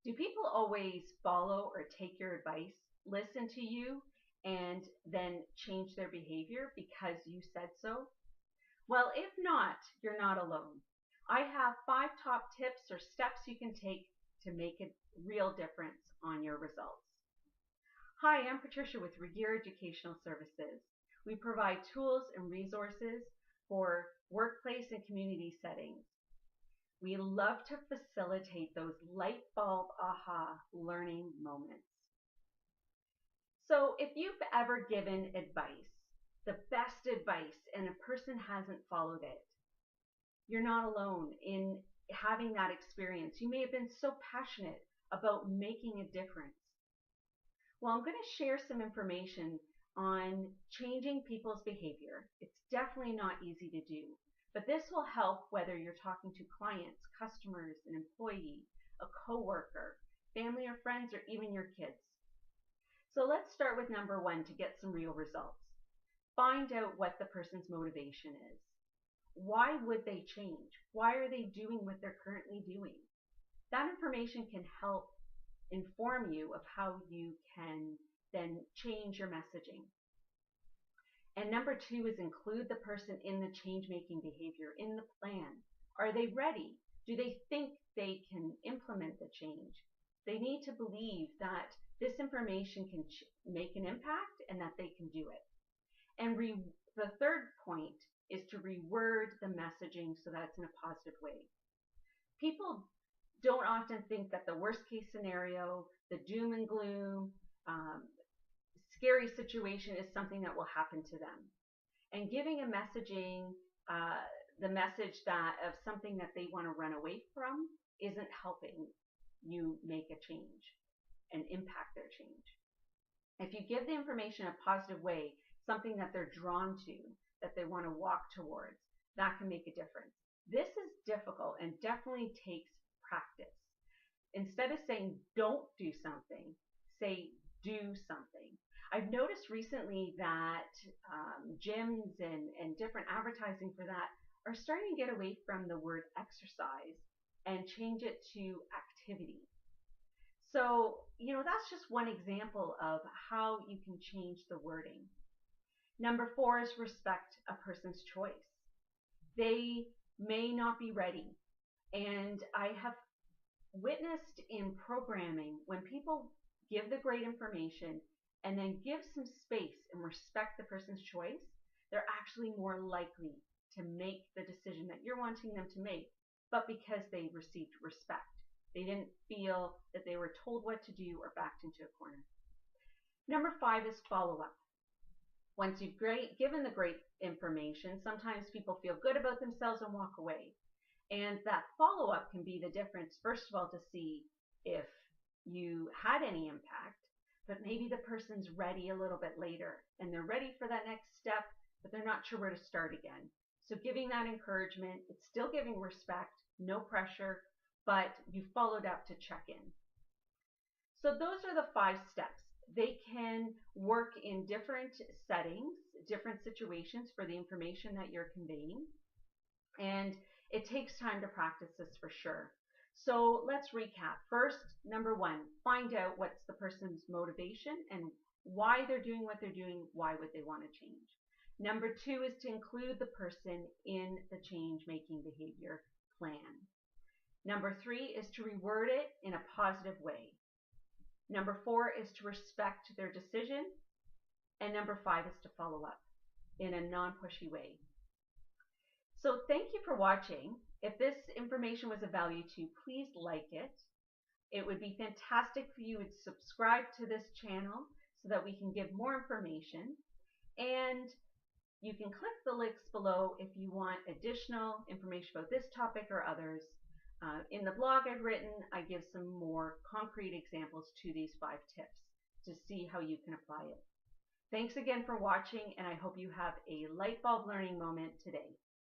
Do people always follow or take your advice, listen to you, and then change their behavior because you said so? Well, if not, you're not alone. I have 5 top tips or steps you can take to make a real difference on your results. Hi, I'm Patricia with Regier Educational Services. We provide tools and resources for workplace and community settings. We love to facilitate those light bulb aha learning moments. So if you've ever given advice, the best advice, and a person hasn't followed it, you're not alone in having that experience. You may have been so passionate about making a difference. Well, I'm going to share some information on changing people's behavior. It's definitely not easy to do, but this will help whether you're talking to clients, customers, an employee, a coworker, family or friends, or even your kids. So let's start with number 1 to get some real results. Find out what the person's motivation is. Why would they change? Why are they doing what they're currently doing? That information can help inform you of how you can then change your messaging. And number 2 is include the person in the change-making behavior, in the plan. Are they ready? Do they think they can implement the change? They need to believe that this information can make an impact and that they can do it. And the third point is to reword the messaging so that it's in a positive way. People don't often think that the worst case scenario, the doom and gloom, scary situation is something that will happen to them. And giving a messaging, the message of something that they want to run away from isn't helping you make a change and impact their change. If you give the information in a positive way, something that they're drawn to, that they want to walk towards, that can make a difference. This is difficult and definitely takes practice. Instead of saying don't do something, say do something. I've noticed recently that gyms and different advertising for that are starting to get away from the word exercise and change it to activity. So, that's just one example of how you can change the wording. Number 4 is respect a person's choice. They may not be ready. And I have witnessed in programming when people give the great information and then give some space and respect the person's choice, they're actually more likely to make the decision that you're wanting them to make, but because they received respect. They didn't feel that they were told what to do or backed into a corner. Number 5 is follow up. Once you've given the great information, sometimes people feel good about themselves and walk away. And that follow-up can be the difference, first of all, to see if you had any impact, but maybe the person's ready a little bit later and they're ready for that next step, but they're not sure where to start again. So giving that encouragement, it's still giving respect, no pressure, but you followed up to check in. So those are the 5 steps. They can work in different settings, different situations for the information that you're conveying. And it takes time to practice this for sure. So let's recap. First, number 1, find out what's the person's motivation and why they're doing what they're doing, why would they want to change. Number 2 is to include the person in the change-making behavior plan. Number 3 is to reword it in a positive way. Number 4 is to respect their decision. And number 5 is to follow up in a non-pushy way. So thank you for watching. If this information was of value to you, please like it. It would be fantastic for you to subscribe to this channel so that we can give more information. And you can click the links below if you want additional information about this topic or others. In the blog I've written, I give some more concrete examples to these 5 tips to see how you can apply it. Thanks again for watching, and I hope you have a light bulb learning moment today.